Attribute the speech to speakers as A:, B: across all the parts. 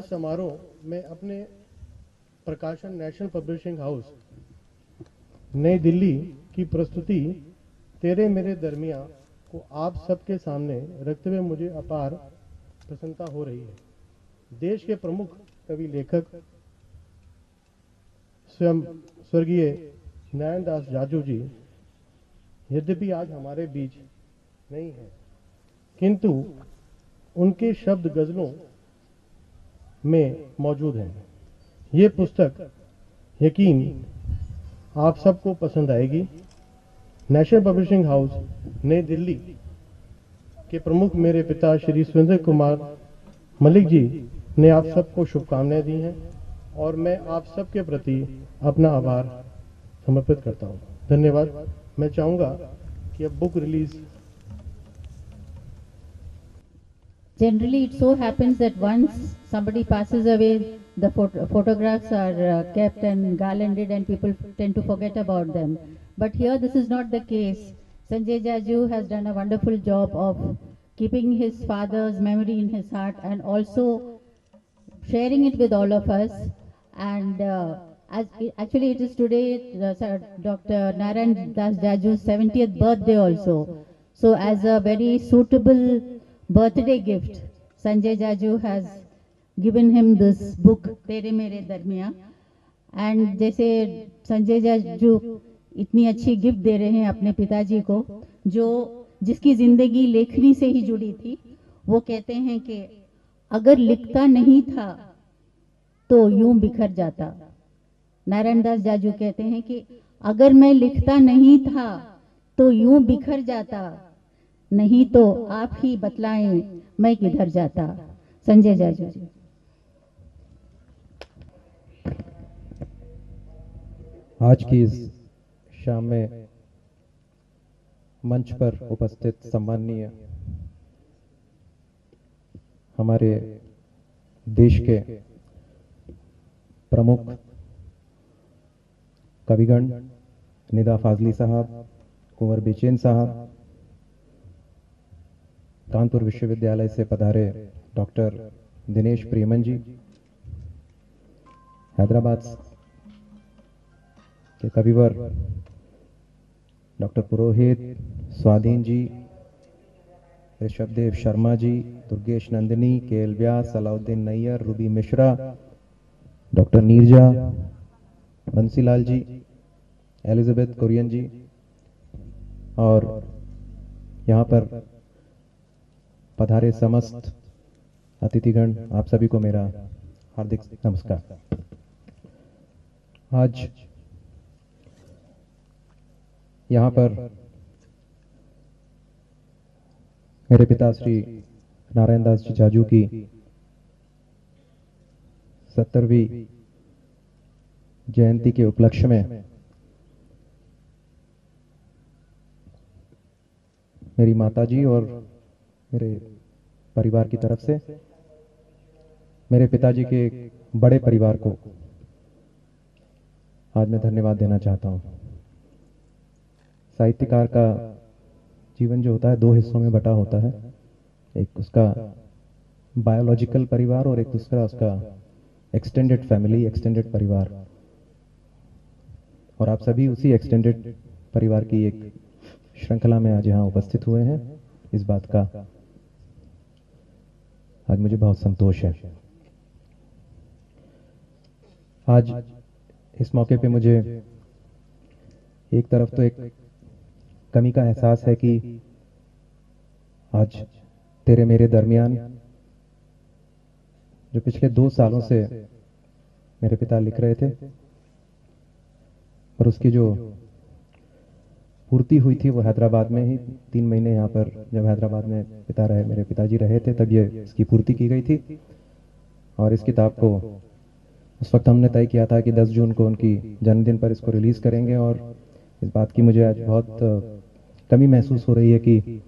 A: इस समारोह में अपने प्रकाशन नेशनल पब्लिशिंग हाउस नई दिल्ली की प्रस्तुति तेरे मेरे दरमियां को आप सबके सामने रखते हुए मुझे अपार प्रसन्नता हो रही है। देश के प्रमुख कवि लेखक स्वयं स्वर्गीय नारायण दास जाजू जी यद्यपि आज हमारे बीच नहीं है, किंतु उनके शब्द गजलों में मौजूद हैं। ये पुस्तक यकीन आप सबको पसंद आएगी। नेशनल पब्लिशिंग हाउस नई दिल्ली के प्रमुख मेरे पिता श्री सुरेंद्र कुमार मलिक जी ने आप सबको शुभकामनाएं दी हैं और मैं आप सबके प्रति अपना आभार समर्पित करता हूं। धन्यवाद। मैं चाहूंगा कि अब book release.
B: Generally, it so happens that once somebody passes away, the photographs are kept and garlanded, and people tend to forget about them. But here, this is not the case. Sanjay Jaju has done a wonderful job of keeping his father's memory in his heart and also sharing it with all of us. And actually, it is today Dr. Narayan Das Jaju's 70th birthday also. So, as a very suitable birthday gift, Sanjay Jaju has given him this book, Tere Mere Darmiyan. And जैसे संजय जाजू इतनी अच्छी gift दे रहे हैं अपने पिताजी को, जो जिसकी जिंदगी लेखनी से ही जुड़ी थी, वो कहते हैं कि अगर लिखता नहीं था तो यूं बिखर जाता। नारायण दास जाजू कहते हैं कि अगर मैं लिखता नहीं था तो यूं बिखर जाता, नहीं तो आप ही बतलाएं मैं किधर जाता। संजय जाजू जी।
C: आज की इस शाम में मंच पर उपस्थित सम्माननीय हमारे देश के प्रमुख कविगण निदा फाजली साहब, कुंवर बेचैन साहब, कानपुर विश्वविद्यालय से पधारे डॉक्टर दिनेश प्रियमन जी, हैदराबाद के कविवर डॉक्टर पुरोहित, स्वाधीन जी, ऋषभदेव शर्मा जी, दुर्गेश नंदिनी, केएल व्यास, सलाउद्दीन नैयर, रूबी मिश्रा, डॉक्टर नीरजा, बंसीलाल जी, एलिजाबेथ कुरियन जी और यहाँ पर पधारे समस्त अतिथिगण, आप सभी को मेरा हार्दिक नमस्कार। आज यहाँ पर मेरे पिता श्री नारायण दास जी जाजू की 70वीं जयंती के उपलक्ष्य में मेरी माताजी और मेरे परिवार की तरफ से मेरे पिताजी के बड़े परिवार को आज मैं धन्यवाद देना चाहता हूं। साहित्यकार का जीवन जो होता है दो हिस्सों में बटा होता है, एक उसका बायोलॉजिकल परिवार और एक दूसरा उसका एक्सटेंडेड फैमिली, एक्सटेंडेड परिवार। और आप सभी उसी एक्सटेंडेड परिवार की एक श्रृंखला में आज यहाँ उपस्थित हुए हैं। इस बात का आज मुझे बहुत संतोष है। आज इस मौके पे मुझे एक तरफ तो एक कमी का एहसास है कि आज तेरे मेरे दरमियान जो पिछले 2 सालों से मेरे पिता लिख रहे थे और उसकी जो पूर्ति हुई थी वो हैदराबाद में ही 3 महीने यहाँ पर जब हैदराबाद में मेरे पिताजी रहे थे तब ये इसकी पूर्ति की गई थी। और इस किताब को उस वक्त हमने तय किया था कि 10 जून को उनकी जन्मदिन पर इसको रिलीज करेंगे और इस बात की मुझे आज बहुत कमी महसूस हो रही है कि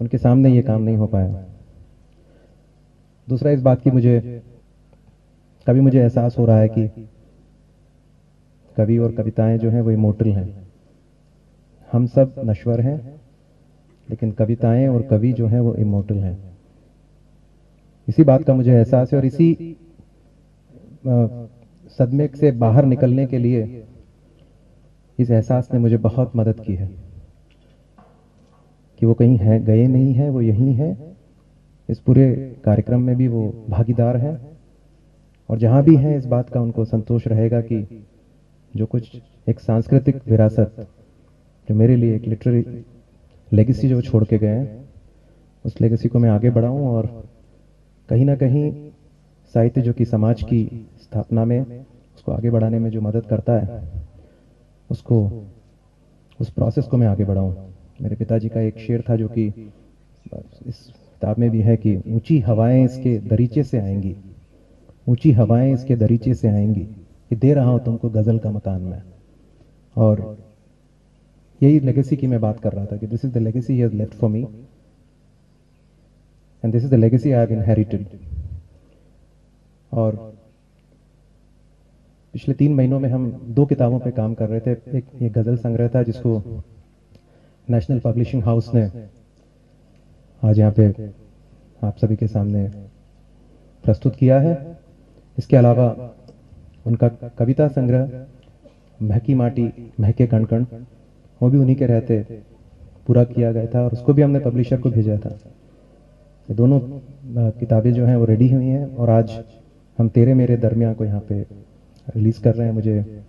C: उनके सामने ये काम नहीं हो पाया। दूसरा इस बात की कभी मुझे एहसास हो रहा है कि कवि और कविताएं जो हैं वो इमोर्टल हैं। हम सब नश्वर हैं लेकिन कविताएं और कवि जो हैं वो इमोर्टल हैं। इसी बात का मुझे एहसास है और इसी सदमे से बाहर निकलने के लिए इस एहसास ने मुझे बहुत मदद की है कि वो कहीं है गए नहीं है, वो यहीं है। इस पूरे कार्यक्रम में भी वो भागीदार हैं और जहां भी हैं इस बात का उनको संतोष रहेगा कि जो कुछ एक सांस्कृतिक विरासत जो मेरे लिए एक लिटरेरी लेगेसी जो छोड़ के गए हैं, उस लेगेसी को मैं आगे बढ़ाऊं और कहीं ना कहीं साहित्य जो कि समाज की स्थापना में उसको आगे बढ़ाने में जो मदद करता है, उसको उस प्रोसेस को मैं आगे बढ़ाऊं। मेरे पिताजी का एक शेर था जो कि इस किताब में भी है कि ऊंची हवाएं इसके दरीचे से आएंगी, ऊंची हवाएं इसके दरीचे से आएंगी, ये दे रहा हूं तुमको गजल का मकान में। और यही लेगेसी की मैं बात कर रहा था कि this is the legacy he has left for me and this is the legacy I have inherited. और पिछले 3 महीनों में हम 2 किताबों पे काम कर रहे थे। एक ये गजल संग्रह था जिसको नेशनल पब्लिशिंग हाउस ने आज यहाँ पे आप सभी के सामने प्रस्तुत किया है। इसके अलावा उनका कविता संग्रह महकी माटी महके कण कण, वो भी उन्हीं के रहते पूरा किया गया था और उसको भी हमने पब्लिशर को भेजा था। ये दोनों किताबें जो हैं वो रेडी हुई हैं और आज हम तेरे मेरे दरमियान को यहाँ पे रिलीज कर रहे हैं। मुझे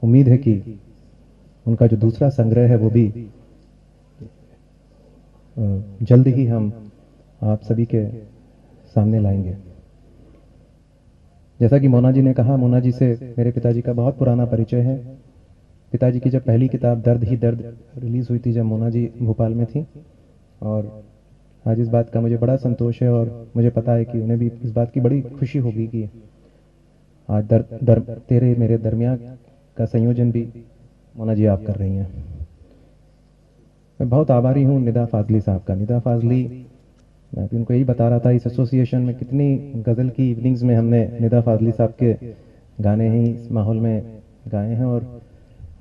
C: उम्मीद है कि उनका जो दूसरा संग्रह है वो भी जल्द ही हम आप सभी के सामने लाएंगे। जैसा कि मोना जी ने कहा, मोना जी से मेरे पिताजी का बहुत पुराना परिचय है। पिताजी की जब पहली किताब दर्द ही दर्द रिलीज हुई थी, जब मोना जी भोपाल में थी, और आज इस बात का मुझे बड़ा संतोष है और मुझे पता है कि उन्हें भी इस बात की बड़ी खुशी होगी कि आज तेरे मेरे दरमियान का संयोजन भी मोना जी आप कर रही हैं। मैं बहुत आभारी हूँ निदा फाजली साहब का। निदा फाजली, मैं भी उनको यही बता रहा था, इस एसोसिएशन में कितनी गज़ल की इवनिंग्स में हमने निदा फाजली साहब के गाने ही इस माहौल में गाए हैं। और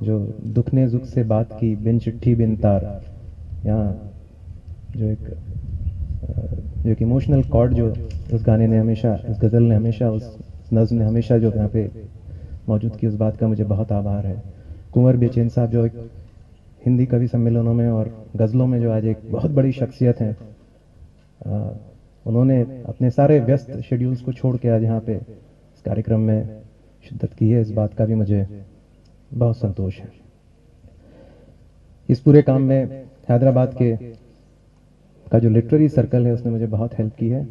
C: जो दुख ने जुख से बात की बिन चिट्ठी बिन तार, यहाँ जो एक इमोशनल कॉर्ड जो उस गाने ने हमेशा, इस गज़ल ने हमेशा, उस नज़्म ने हमेशा जो यहाँ पे मौजूद की, उस बात का मुझे बहुत आभार है। कुंवर बेचैन साहब जो एक हिंदी कवि सम्मेलनों में और गज़लों में जो आज एक बहुत बड़ी शख्सियत हैं, उन्होंने अपने सारे व्यस्त शेड्यूल्स को छोड़ के आज यहाँ पे इस कार्यक्रम में शिद्दत की है। इस बात का भी मुझे बहुत संतोष है। इस पूरे काम में हैदराबाद का जो लिटरेरी सर्कल है उसने मुझे बहुत हेल्प की है।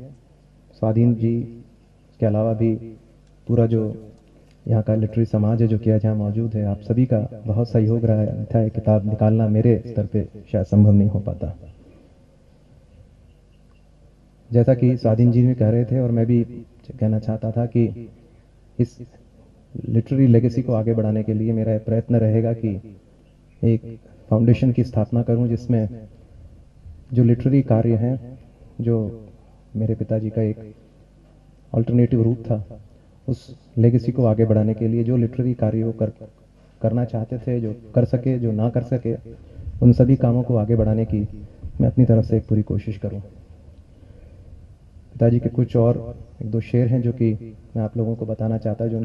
C: स्वाधीन जी के अलावा भी पूरा जो यहाँ का लिटरेरी समाज है जो कि आज यहाँ मौजूद है, आप सभी का बहुत सहयोग रहा है। अन्यथा किताब निकालना मेरे स्तर पे शायद संभव नहीं हो पाता। जैसा कि स्वाधीन जी भी कह रहे थे और मैं भी कहना चाहता था कि इस लिटरेरी लेगेसी को आगे बढ़ाने के लिए मेरा प्रयत्न रहेगा कि एक फाउंडेशन की स्थापना करूं जिसमें जो लिटरेरी कार्य हैं, जो मेरे पिताजी का एक अल्टरनेटिव रूप था, उस लेगेसी को आगे बढ़ाने के लिए जो लिटरेरी कार्य वो करना चाहते थे, जो कर सके, जो ना कर सके, उन सभी कामों को आगे बढ़ाने की मैं अपनी तरफ से एक पूरी कोशिश करूं। पिताजी के कुछ और 1-2 शेर हैं जो कि मैं आप लोगों को बताना चाहता, जो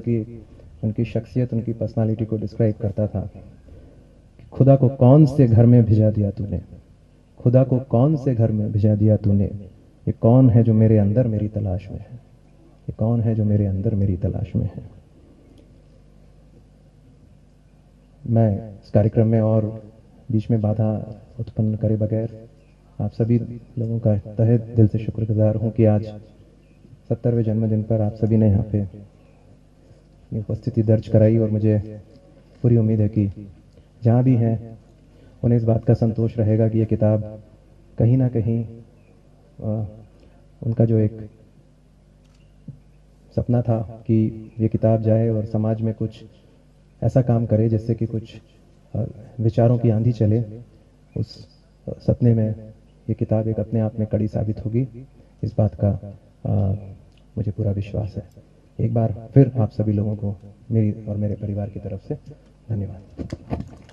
C: उनकी शख्सियत, उनकी पर्सनालिटी को डिस्क्राइब करता था। खुदा को कौन से घर में भिजा दिया तूने, खुदा को कौन से घर में भिजा दिया तूने, ये कौन है जो मेरे अंदर मेरी तलाश में है, ये कौन है जो मेरे अंदर मेरी तलाश में है। मैं इस कार्यक्रम में और बीच में बाधा उत्पन्न करे बगैर आप सभी लोगों का तहे दिल से शुक्रगुजार हूं कि आज 70वें जन्मदिन पर आप सभी ने यहाँ पे उपस्थिति दर्ज कराई। और मुझे पूरी उम्मीद है कि जहाँ भी हैं उन्हें इस बात का संतोष रहेगा कि ये किताब कहीं ना कहीं उनका जो एक सपना था कि ये किताब जाए और समाज में कुछ ऐसा काम करे जिससे कि कुछ विचारों की आंधी चले, उस सपने में ये किताब एक अपने आप में कड़ी साबित होगी, इस बात का मुझे पूरा विश्वास है। एक बार फिर आप सभी लोगों को मेरी और मेरे परिवार की तरफ से धन्यवाद।